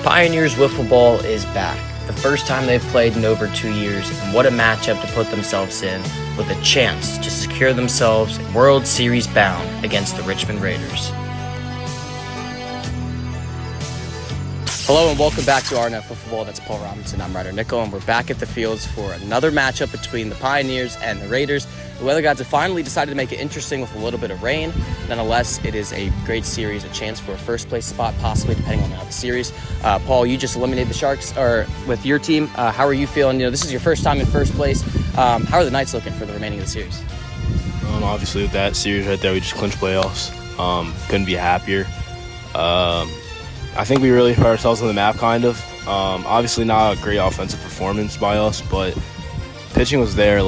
Pioneers Wiffle Ball is back. The first time they've played in over 2 years, and what a matchup to put themselves in with a chance to secure themselves World Series bound against the Richmond Raiders. Hello and welcome back to RNF Wiffle Ball. That's Paul Robinson. I'm Rider Nicholl, and we're back at the fields for another matchup between the Pioneers and the Raiders. The weather gods have finally decided to make it interesting with a little bit of rain. Nonetheless, it is a great series, a chance for a first place spot, possibly, depending on how the series. Paul, you just eliminated the Sharks with your team. How are you feeling? This is your first time in first place. How are the Knights looking for the remaining of the series? Obviously, with that series right there, we just clinched playoffs. Couldn't be happier. I think we really put ourselves on the map, kind of. Obviously, not a great offensive performance by us, but pitching was there.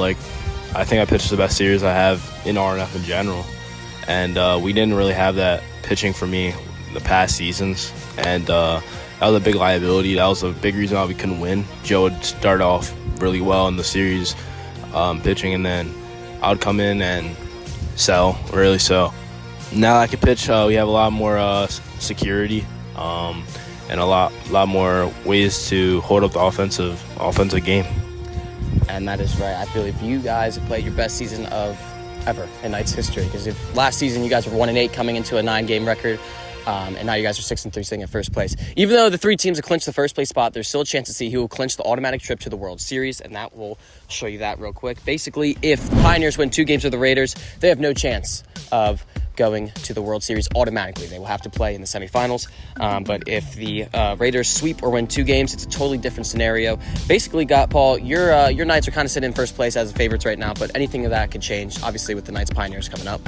I think I pitched the best series I have in RNF in general. And we didn't really have that pitching for me the past seasons. And that was a big liability. That was a big reason why we couldn't win. Joe would start off really well in the series pitching, and then I would come in and sell, really. So now I can pitch. We have a lot more security. And a lot more ways to hold up the offensive game. And that is right. I feel if you guys have played your best season of ever in Knights history, because if last season you guys were 1-8 coming into a 9-game record, and now you guys are 6-3 sitting in first place. Even though the three teams have clinched the first place spot, there's still a chance to see who will clinch the automatic trip to the World Series, and that will show you that real quick. Basically, if the Pioneers win 2 games with the Raiders, they have no chance of going to the World Series automatically. They will have to play in the semifinals. But if the Raiders sweep or win 2 games, it's a totally different scenario. Basically, Paul, your Knights are kind of sitting in first place as the favorites right now, but anything of that could change, obviously, with the Knights Pioneers coming up.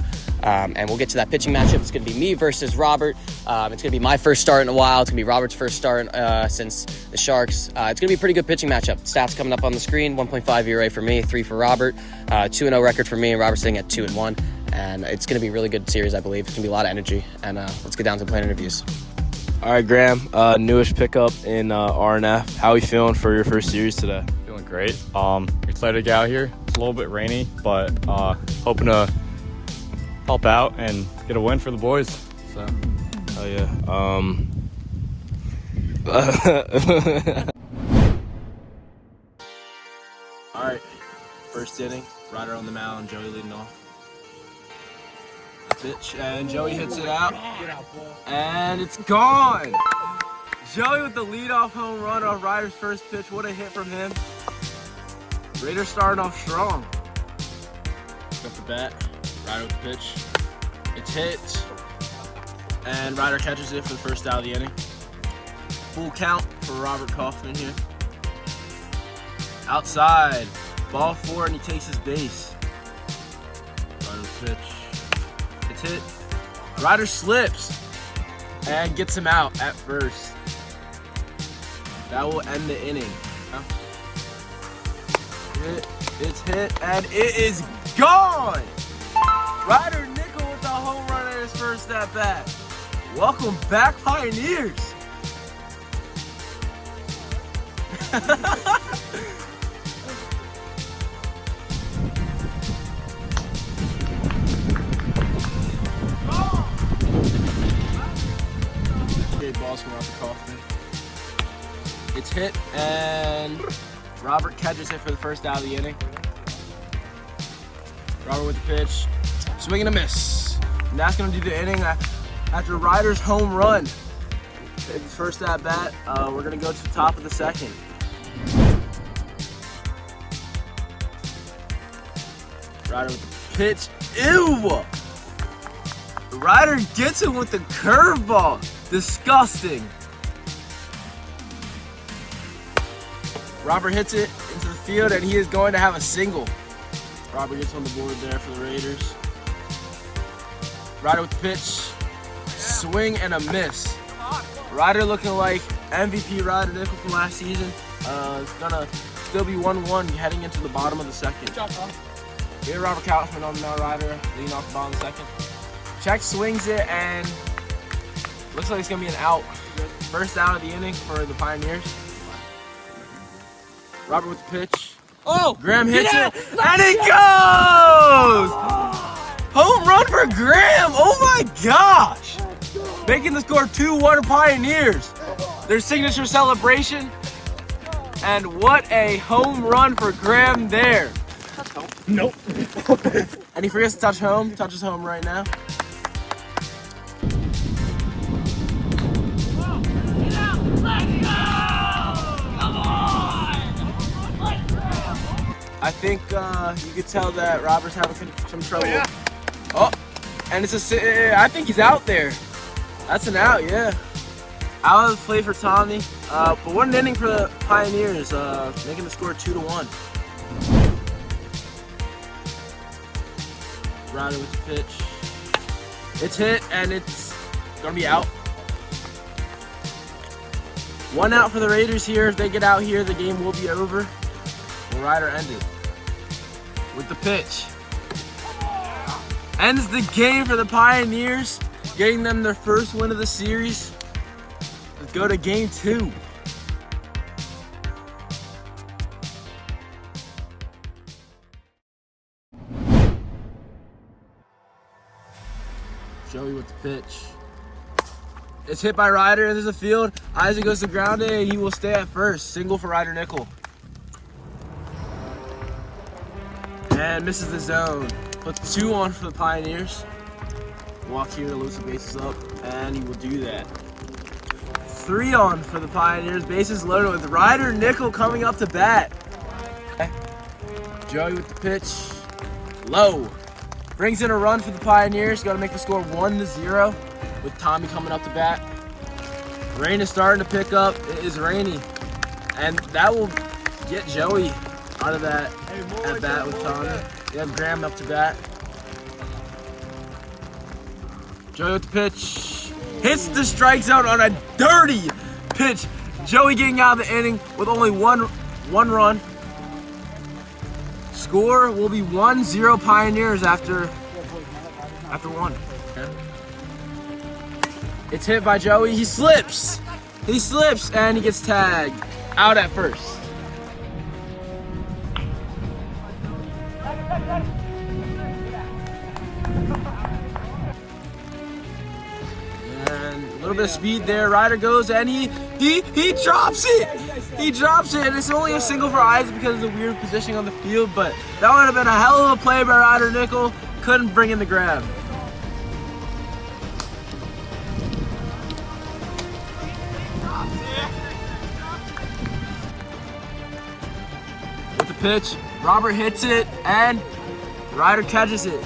And we'll get to that pitching matchup. It's going to be me versus Robert. It's going to be my first start in a while. It's going to be Robert's first start since the Sharks. It's going to be a pretty good pitching matchup. Stats coming up on the screen: 1.5 ERA for me, 3 for Robert, 2-0 record for me, and Robert's sitting at 2-1. And it's going to be a really good series, I believe. It's going to be a lot of energy. And let's get down to the player interviews. All right, Graham, newish pickup in RNF. How are you feeling for your first series today? Feeling great. Excited to get out here. It's a little bit rainy, but hoping to help out and get a win for the boys. So, oh yeah. All right, first inning. Ryder on the mound, Joey leading off. Pitch, and Joey hits it out, and it's gone. Joey with the leadoff home run on Ryder's first pitch. What a hit from him. Raiders starting off strong. Up the bat, Ryder with the pitch. It's hit, and Ryder catches it for the first out of the inning. Full count for Robert Kaufman here. Outside, ball 4, and he takes his base. Ryder with the pitch. Hit. Ryder slips and gets him out at first. That will end the inning. It's hit and it is gone. Ryder Nicholl with the home run at his first at bat. Welcome back, Pioneers. Balls from Robert Kaufman. It's hit, and Robert catches it for the first out of the inning. Robert with the pitch, swing and a miss. And that's going to do the inning after Ryder's home run. His first at bat. We're going to go to the top of the second. Ryder with the pitch. Ew! Ryder gets him with the curveball. Disgusting. Robert hits it into the field, and he is going to have a single. Robert gets on the board there for the Raiders. Ryder with the pitch. Swing and a miss. Ryder looking like MVP Rider Nicholl from last season. It's going to still be 1-1 heading into the bottom of the second. Good job, Tom. We have Robert Kaufman on the mound. Ryder leading off the bottom of the second. Check swings it, and looks like it's going to be an out. First out of the inning for the Pioneers. Robert with the pitch. Oh! Graham hits it, and it goes! Home run for Graham! Oh my gosh! Making the score 2-1 Pioneers. Their signature celebration. And what a home run for Graham there. Nope. And he forgets to touch home. Touches home right now. I think you could tell that Robert's having some trouble. Oh, and it's I think he's out there. That's an out, yeah. Out of the play for Tommy. But what an inning for the Pioneers, making the score 2-1. Ryder with the pitch. It's hit, and it's gonna be out. 1 out for the Raiders here. If they get out here, the game will be over. Will Ryder end it with the pitch? Ends the game for the Pioneers, getting them their first win of the series. Let's go to game 2. Joey with the pitch. It's hit by Ryder into the field. Isaac goes to ground it, and he will stay at first. Single for Rider Nicholl. And misses the zone. Puts 2 on for the Pioneers. Walk here to loose the bases up, and he will do that. 3 on for the Pioneers. Bases loaded with Rider Nicholl coming up to bat. Joey with the pitch. Low. Brings in a run for the Pioneers. Got to make the score 1-0 with Tommy coming up to bat. Rain is starting to pick up. It is rainy. And that will get Joey out of that at bat with Tommy. You have Graham up to bat. Joey with the pitch. Hits the strike zone on a dirty pitch. Joey getting out of the inning with only one run. Score will be 1-0 Pioneers after 1. It's hit by Joey. He slips. And he gets tagged out at first. And a little bit of speed there. Ryder goes and he drops it. He drops it, and it's only a single for Isaac because of the weird positioning on the field, but that would have been a hell of a play by Rider Nicholl. Couldn't bring in the grab. With the pitch, Robert hits it, and Ryder catches it.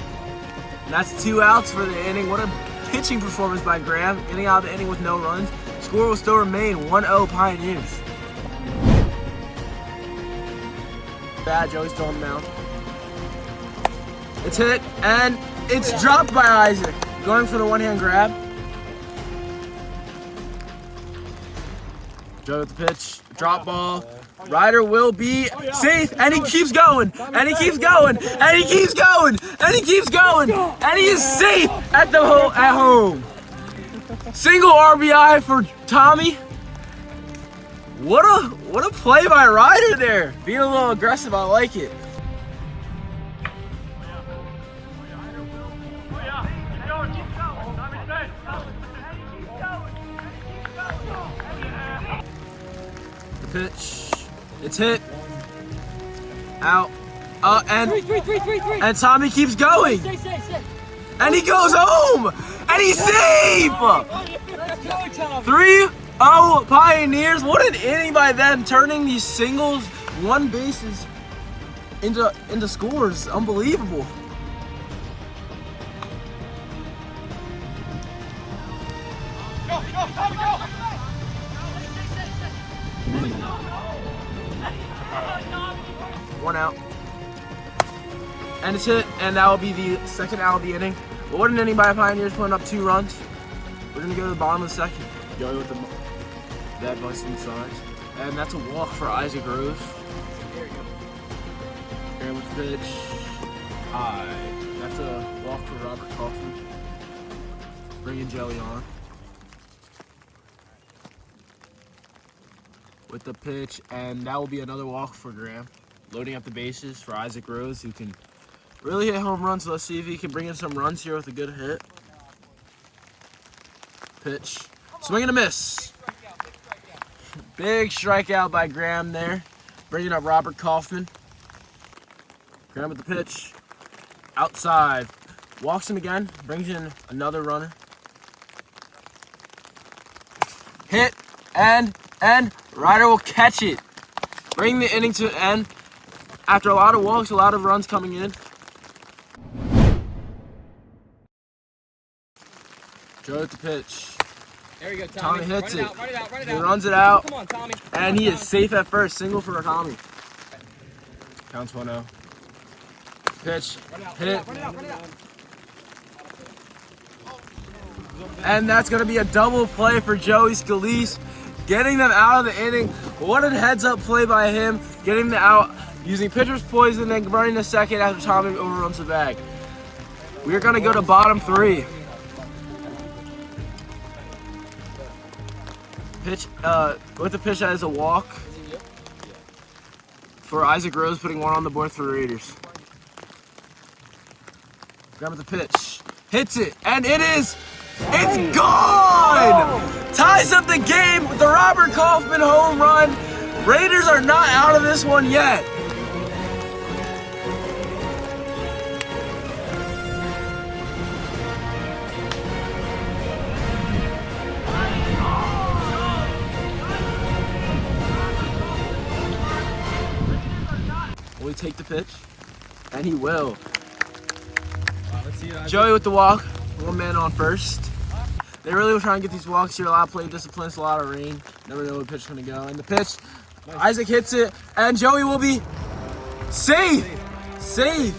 And that's 2 outs for the inning. What a pitching performance by Graham, getting out of the inning with no runs. Score will still remain 1-0 Pioneers. Bad, Joey's still on the mound. It's hit, and it's dropped by Isaac. Going for the one-hand grab. Joey with the pitch, drop ball. Ryder will be safe, and he keeps going, and he keeps going, and he keeps going, and he keeps going, and he is safe at home. Single RBI for Tommy. What a play by Ryder there. Being a little aggressive, I like it. The pitch. It's hit. Out. And Tommy keeps going. And he goes home. And he's safe. 3-0 Pioneers. What an inning by them, turning these singles, 1 bases into scores. Unbelievable. Go! 1 out. And it's hit, and that will be the second out of the inning. But what an inning by Pioneers, putting up 2 runs. We're going to go to the bottom of the second. Joey with the bad voice inside. And that's a walk for Isaac Rose. Aaron with the pitch. High. That's a walk for Robert Kaufman. Bringing Joey on. With the pitch, and that will be another walk for Graham. loading up the bases for Isaac Rose, who can really hit home runs. So let's see if he can bring in some runs here with a good hit. Pitch. Swing and a miss. Big strikeout by Graham there. Bringing up Robert Kaufman. Graham with the pitch. Outside. Walks him again. Brings in another runner. Hit. And Ryder will catch it. Bring the inning to an end. After a lot of walks, a lot of runs coming in. Joe with the pitch. There we go, Tommy. Tommy hits it. Run it out. He runs it out. Come on, Tommy. And he is safe at first. Single for Tommy. Counts 1-0. Pitch. Hit. And that's going to be a double play for Joey Scalise. Getting them out of the inning. What a heads-up play by him. Getting them out. Using pitcher's poison and running to second after Tommy overruns the bag. We're going to go to bottom 3. Pitch, with the pitch that is a walk for Isaac Rose, putting one on the board for the Raiders. Grab with the pitch, hits it, and it's gone! Ties up the game with the Robert Kaufman home run. Raiders are not out of this one yet. Will he take the pitch? And he will. Joey with the walk. One man on first. They really were trying to get these walks here. A lot of play discipline, a lot of rain. Never know where the pitch is going to go. And the pitch, nice. Isaac hits it, and Joey will be safe. Safe.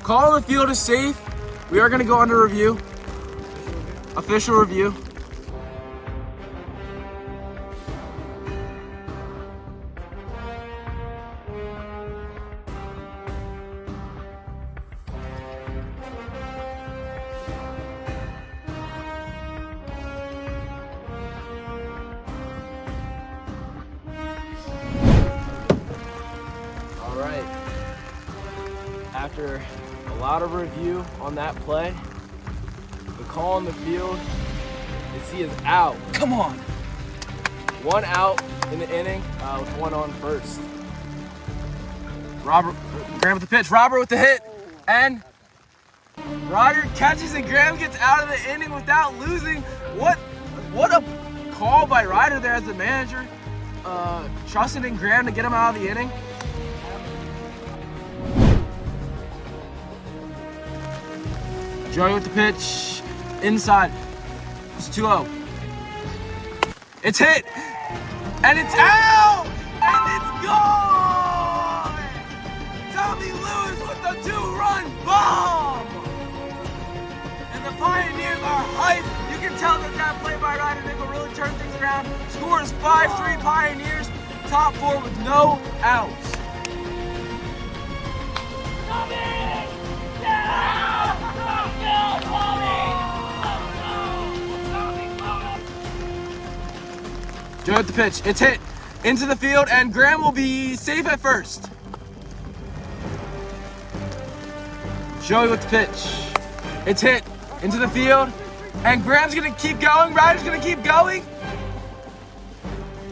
Call on the field is safe. We are going to go under review. Official review. After a lot of review on that play, the call on the field is he is out. Come on. One out in the inning with one on first. Robert, Graham with the pitch. Robert with the hit. And Ryder catches and Graham gets out of the inning without losing. What a call by Ryder there as the manager. Trusting in Graham to get him out of the inning. Joey with the pitch, inside, it's 2-0. It's hit, and it's out, and it's gone! Tommy Lewis with the 2-run bomb! And the Pioneers are hyped. You can tell that play by Rider Nicholl really turned things around. Score is 5-3 Pioneers, top 4 with no outs. Tommy! Yeah! Joe at the pitch. It's hit into the field, and Graham will be safe at first. Joey with the pitch. It's hit into the field, and Graham's gonna keep going. Ryder's gonna keep going,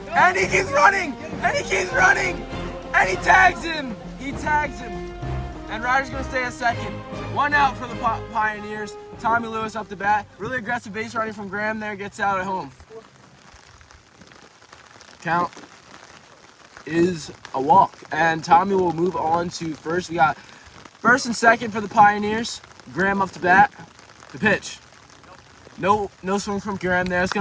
and he keeps running, and he keeps running, and he tags him. He tags him, and Ryder's gonna stay a second. One out for the Pioneers. Tommy Lewis up the bat. Really aggressive base running from Graham there. Gets out at home. Count is a walk, and Tommy will move on to first. We got first and second for the Pioneers. Graham up to bat. The pitch. No swing from Graham there. That's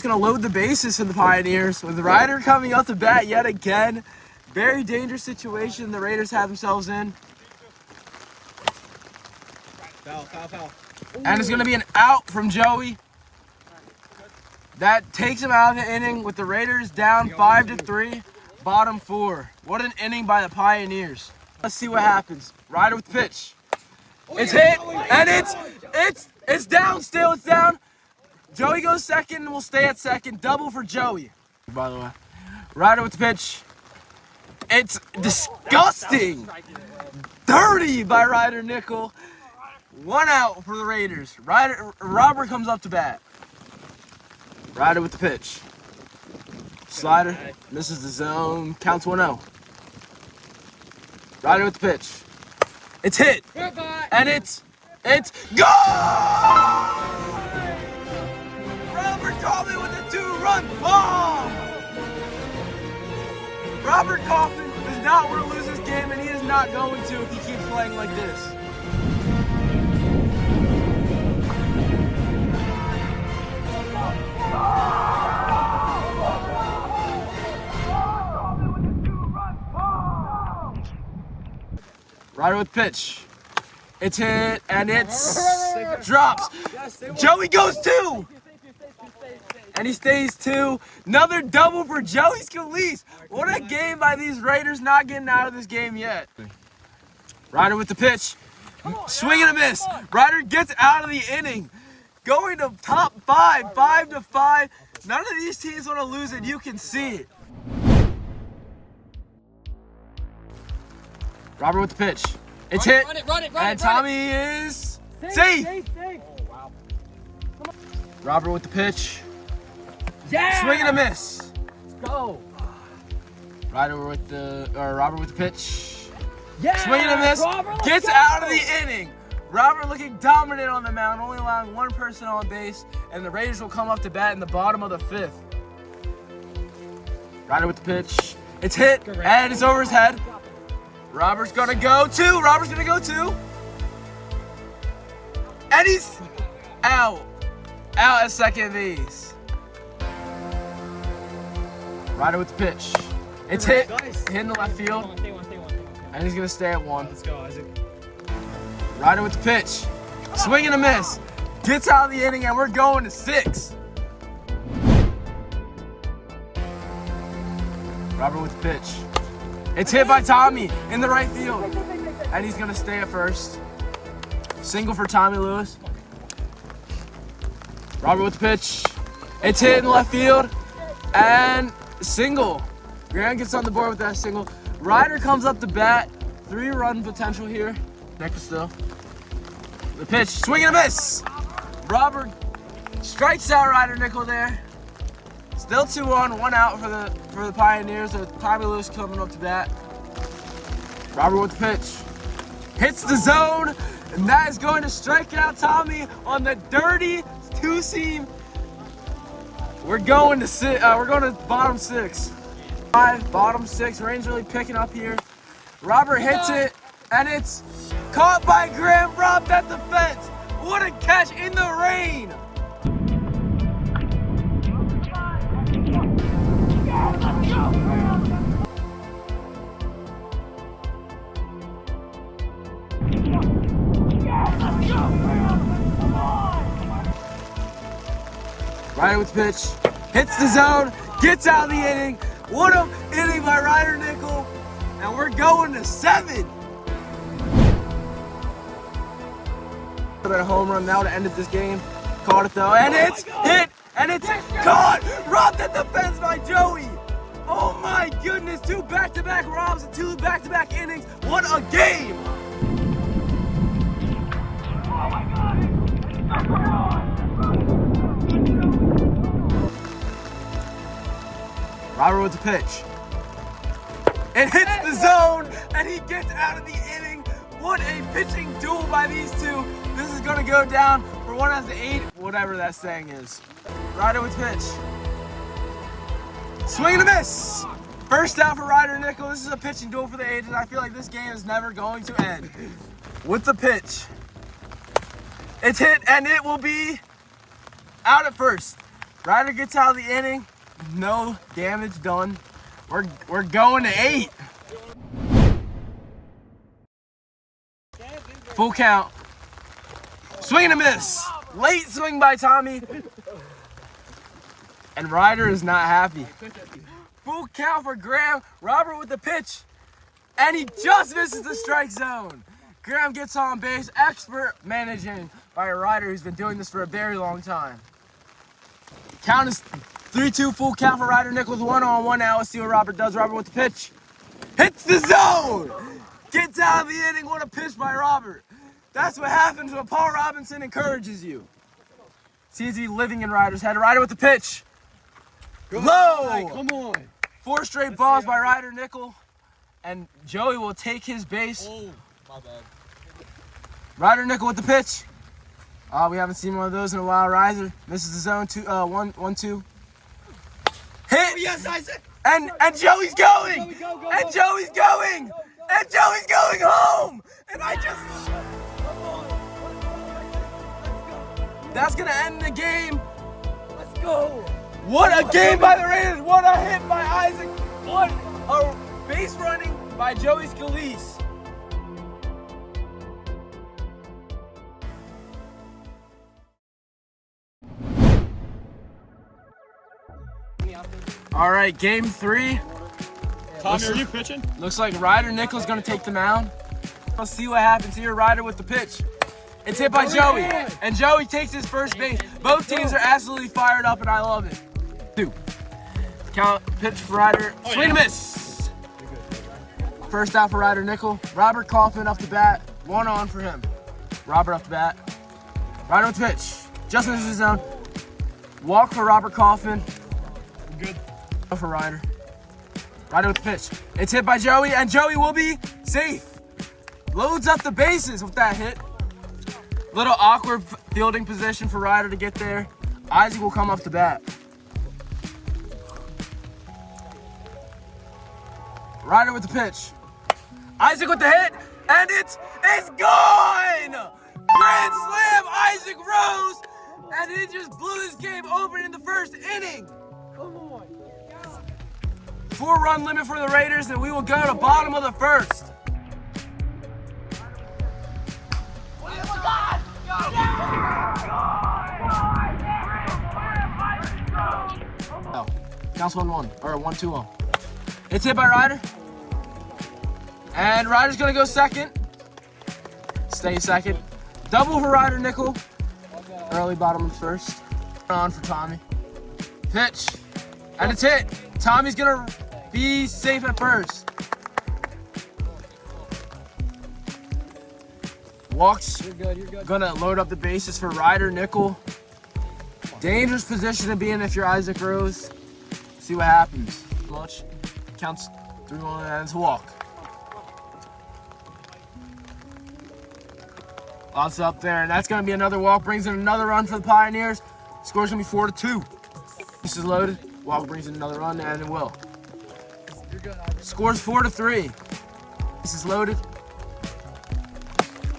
gonna load the bases for the Pioneers with Ryder coming up to bat yet again. Very dangerous situation the Raiders have themselves in. Foul. And it's gonna be an out from Joey. That takes him out of the inning with the Raiders down 5-3, bottom 4. What an inning by the Pioneers. Let's see what happens. Ryder with the pitch. It's hit, and it's down still, it's down. Joey goes second and will stay at second. Double for Joey, by the way. Ryder with the pitch. It's disgusting. Dirty by Rider Nicholl. 1 out for the Raiders. Robert comes up to bat. Ryder with the pitch. Slider, misses the zone, counts 1-0. Ryder with the pitch. It's hit, and it's gone! Robert Kaufman with a 2-run bomb! Robert Kaufman does not want to lose this game, and he is not going to if he keeps playing like this. Ryder with pitch. It's hit and it's drops. Joey goes 2. And he stays 2. Another double for Joey Scalise. What a game by these Raiders, not getting out of this game yet. Ryder with the pitch. Swing and a miss. Ryder gets out of the inning. Going to top 5, 5-5. None of these teams want to lose it. You can see it. Robert with the pitch. It's hit. And Tommy is safe. Robert with the pitch. Swing and a miss. Let's go. Robert with the pitch. Swing and a miss. Gets out of the inning. Robert looking dominant on the mound, only allowing 1 person on base, and the Raiders will come up to bat in the bottom of the 5th. Ryder with the pitch. It's hit, and it's over his head. Robert's gonna go 2. Robert's gonna go 2. And he's out. Out at second base. Ryder with the pitch. It's hit in the left field. And he's gonna stay at 1. Let's go, Isaac. Ryder with the pitch. Swing and a miss. Gets out of the inning, and we're going to 6. Robert with the pitch. It's hit by Tommy in the right field. And he's going to stay at first. Single for Tommy Lewis. Robert with the pitch. It's hit in the left field. And single. Graham gets on the board with that single. Ryder comes up to bat. 3-run potential here. Nicholl still. The pitch. Swing and a miss. Robert strikes out Rider Nicholl there. Still 2-on, 1 out for the Pioneers with Tommy Lewis coming up to bat. Robert with the pitch. Hits the zone, and that is going to strike out Tommy on the dirty 2-seam. We're going to bottom 6. 5, bottom 6. Rain's really picking up here. Robert hits it, and it's caught by Graham, robbed at the fence. What a catch in the rain! Ryder with the pitch, hits the zone, gets out of the inning. What an inning by Rider Nicholl, and we're going to 7. A home run now to end this game. Caught it though, and it's hit, and it's caught! Robbed at the fence by Joey! Oh my goodness, 2 back-to-back robs and 2 back-to-back innings. What a game! Oh my God! Robert with the pitch. It hits the zone, and he gets out of the inning. What a pitching duel by these 2. This is going to go down for 1 out of 8, whatever that saying is. Ryder with pitch. Swing and a miss. First out for Rider Nicholl. This is a pitching duel for the ages. I feel like this game is never going to end. With the pitch. It's hit, and it will be out at first. Ryder gets out of the inning. No damage done. We're going to 8. Full count. Swing and a miss. Late swing by Tommy. And Ryder is not happy. Full count for Graham. Robert with the pitch. And he just misses the strike zone. Graham gets on base. Expert managing by a Ryder who's been doing this for a very long time. Count is 3-2 full count for Rider Nicholl. 1-on-1 now. Let's see what Robert does. Robert with the pitch. Hits the zone! Gets out of the inning. What a pitch by Robert. That's what happens when Paul Robinson encourages you. Seems to be living in Ryder's head. Ryder with the pitch. Low! Come on. 4 straight balls by Rider Nicholl. And Joey will take his base. Oh, my bad. Rider Nicholl with the pitch. We haven't seen one of those in a while. Riser misses the zone. 1-2. Hit! Oh, yes, Isaac! And Joey's going! Go. And Joey's going! And Joey's going home! And I just... That's gonna end the game. Let's go. What a game by the Raiders! What a hit by Isaac! What a base running by Joey Scalise! All right, game 3. Tommy, are you pitching? Looks like Rider Nicholl's gonna take the mound. Let's see what happens here. Rider with the pitch. It's hit by Joey, and Joey takes his first base. Both teams are absolutely fired up, and I love it. 2. Count, pitch for Rider. Swing and miss. First out for Rider Nicholl. Robert Kaufman up the bat. 1 on for him. Robert up the bat. Rider with the pitch. Just misses his zone. Walk for Robert Kaufman. Good. For Rider. Rider with the pitch. It's hit by Joey, and Joey will be safe. Loads up the bases with that hit. Little awkward fielding position for Rider to get there. Isaac will come up the bat. Rider with the pitch. Isaac with the hit, and it's gone! Grand slam, Isaac Rose, and he just blew this game open in the first inning. 4-run limit for the Raiders, and we will go to bottom of the first. Oh, counts 1-1 or 1-2-0. It's hit by Rider, and Rider's gonna go second. Stay second. Double for Rider Nicholl. Early bottom of the first. On for Tommy. Pitch, and it's hit. Tommy's gonna be safe at first. Walks. You're good. Gonna load up the bases for Rider Nicholl. Dangerous position to be in if you're Isaac Rose. See what happens. Much. Counts 3-1 and it's a walk. Lots up there, and that's gonna be another walk. Brings in another run for the Pioneers. Score's gonna be 4-2. This is loaded. Walk brings in another run, and it will. Scores 4-3. This is loaded.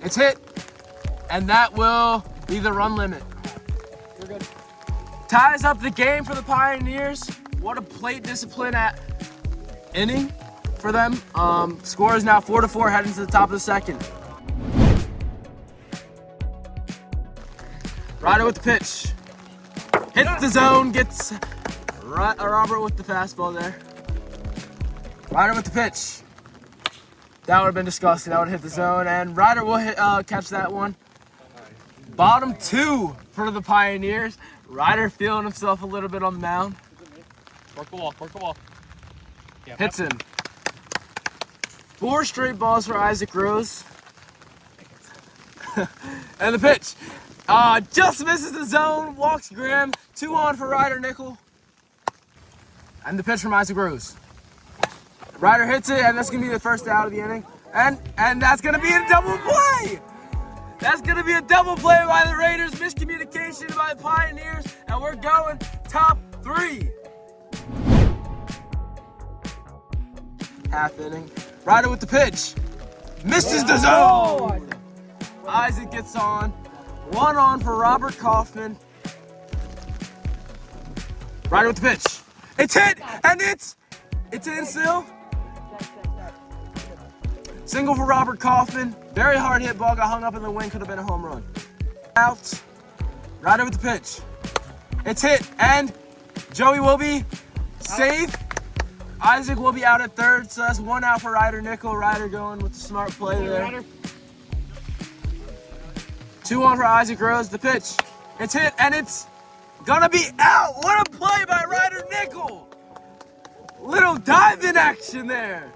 It's hit, and that will be the run limit. You're good. Ties up the game for the Pioneers. What a plate discipline at inning for them. Score is now 4-4, heading to the top of the second. Rider with the pitch. Hits the zone, gets Robert with the fastball there. Rider with the pitch. That would have been disgusting. That would have hit the zone, and Rider will catch that one. Bottom 2 for the Pioneers. Rider feeling himself a little bit on the mound. Work the wall. Yeah, Hits him. 4 straight balls for Isaac Rose. And the pitch. Just misses the zone. Walks Graham. 2 on for Rider Nicholl. And the pitch from Isaac Rose. Rider hits it, and that's gonna be the first out of the inning. And that's gonna be a double play. That's gonna be a double play by the Raiders. Miscommunication by the Pioneers, and we're going top 3. Half inning. Rider with the pitch. Misses the zone. Isaac gets on. 1 on for Robert Kaufman. Rider with the pitch. It's hit, and it's in still. Single for Robert Kaufman. Very hard hit ball, got hung up in the wing, could have been a home run. Out. Rider with the pitch. It's hit, and Joey will be safe. Isaac will be out at third, so that's 1 out for Rider Nicholl. Rider going with the smart play there. 2 on for Isaac Rose. The pitch. It's hit, and it's gonna be out. What a play by Rider Nicholl. Little dive-in action there.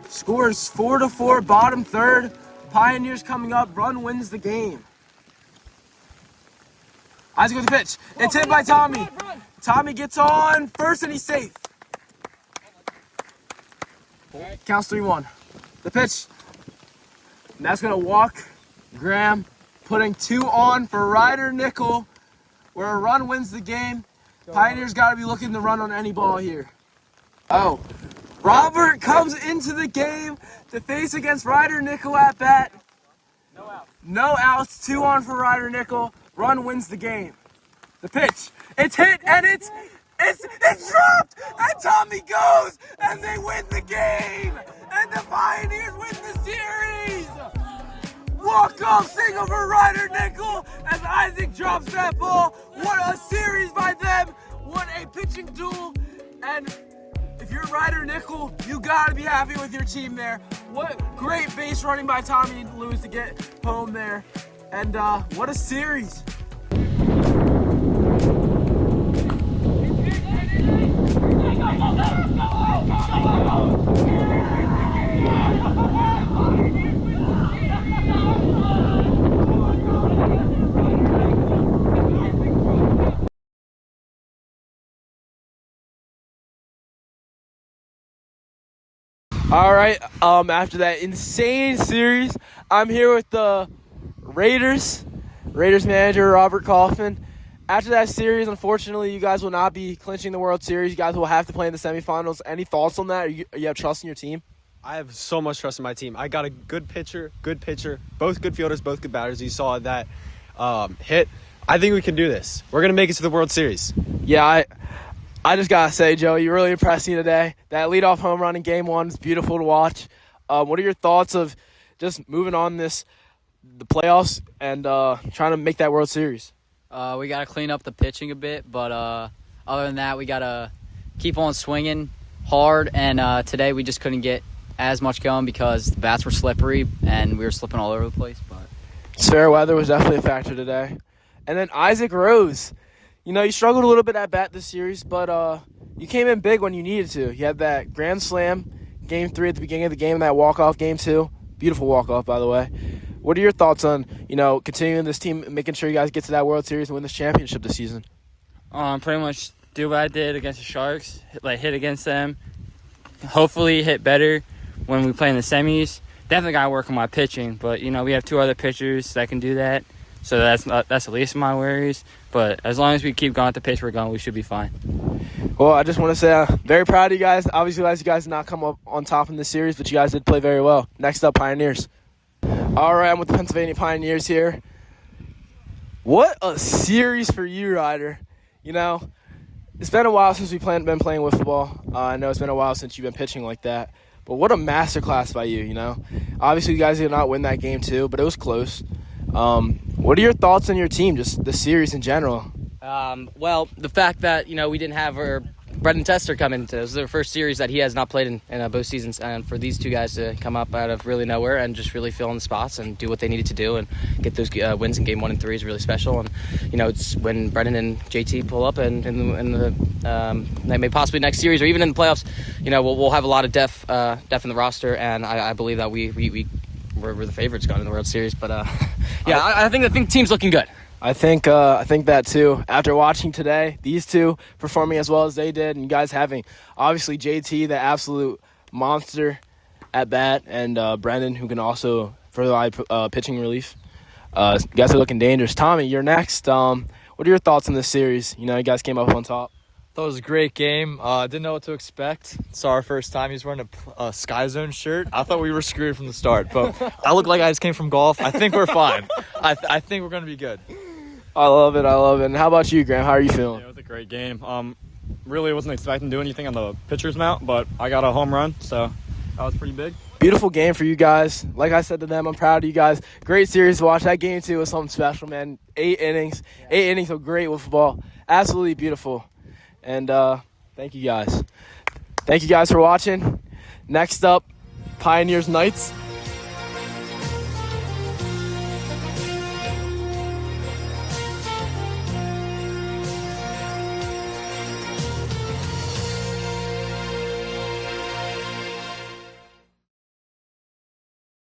Scores 4-4, bottom third. Pioneers coming up. Run wins the game. Isaac with the pitch. It's hit by Tommy. Tommy gets on first and he's safe. Counts 3-1. The pitch. And that's gonna walk Graham, putting 2 on for Rider Nicholl, where a run wins the game. Pioneers gotta be looking to run on any ball here. Oh, Robert comes into the game to face against Rider Nicholl at bat. No outs, 2 on for Rider Nicholl. Run wins the game. The pitch, it's hit and it's dropped, and Tommy goes, and they win the game, and the Pioneers win the series. Walk-off single for Rider Nicholl as Isaac drops that ball. What a series by them. What a pitching duel. And if you're Rider Nicholl, you gotta be happy with your team there. What great base running by Tommy Lewis to get home there. And what a series. All right, after that insane series, I'm here with the Raiders manager, Robert Kaufman. After that series, unfortunately, you guys will not be clinching the World Series. You guys will have to play in the semifinals. Any thoughts on that? You have trust in your team? I have so much trust in my team. I got a good pitcher, both good fielders, both good batters. You saw that hit. I think we can do this. We're going to make it to the World Series. Yeah, I just got to say, Joe, you really impressed me today. That leadoff home run in Game 1 is beautiful to watch. What are your thoughts of just moving on the playoffs and trying to make that World Series? We got to clean up the pitching a bit, but other than that, we got to keep on swinging hard, and today we just couldn't get as much going because the bats were slippery and we were slipping all over the place. But fair weather was definitely a factor today. And then Isaac Rose. You know, you struggled a little bit at bat this series, but you came in big when you needed to. You had that grand slam, Game 3 at the beginning of the game, and that walk-off Game 2. Beautiful walk-off, by the way. What are your thoughts on, continuing this team, making sure you guys get to that World Series and win this championship this season? Pretty much do what I did against the Sharks, hit against them. Hopefully hit better when we play in the semis. Definitely got to work on my pitching, but, we have 2 other pitchers that can do that. So that's the least of my worries. But as long as we keep going at the pace we're going, we should be fine. Well, I just want to say I'm very proud of you guys. Obviously, you guys did not come up on top in this series, but you guys did play very well. Next up, Pioneers. All right, I'm with the Pennsylvania Pioneers here. What a series for you, Ryder. It's been a while since we've been playing wiffle ball. I know it's been a while since you've been pitching like that. But what a masterclass by you, Obviously, you guys did not win that game, too, but it was close. What are your thoughts on your team, just the series in general? Well, the fact that, we didn't have Brendan Tester come into this is their first series that he has not played in both seasons, and for these 2 guys to come up out of really nowhere and just really fill in the spots and do what they needed to do and get those wins in Game 1 and 3 is really special. And it's when Brendan and JT pull up and maybe possibly next series or even in the playoffs, we'll have a lot of depth in the roster, and I believe that we're the favorites going to the World Series. But I think the team's looking good. I think that too. After watching today, these 2 performing as well as they did, and you guys having obviously JT, the absolute monster at bat, and Brendan, who can also provide pitching relief. You guys are looking dangerous. Tommy, you're next. What are your thoughts on this series? You guys came up on top. Thought it was a great game. Didn't know what to expect. Saw our first time. He was wearing a Sky Zone shirt. I thought we were screwed from the start, but I look like I just came from golf. I think we're fine. I think we're going to be good. I love it. And how about you, Graham? How are you feeling? Yeah, it was a great game. Really wasn't expecting to do anything on the pitcher's mount, but I got a home run, so that was pretty big. Beautiful game for you guys. Like I said to them, I'm proud of you guys. Great series to watch. That Game 2 was something special, man. 8 innings. 8 innings of great wiffle ball. Absolutely beautiful. And thank you guys. Thank you guys for watching. Next up, Pioneers Knights.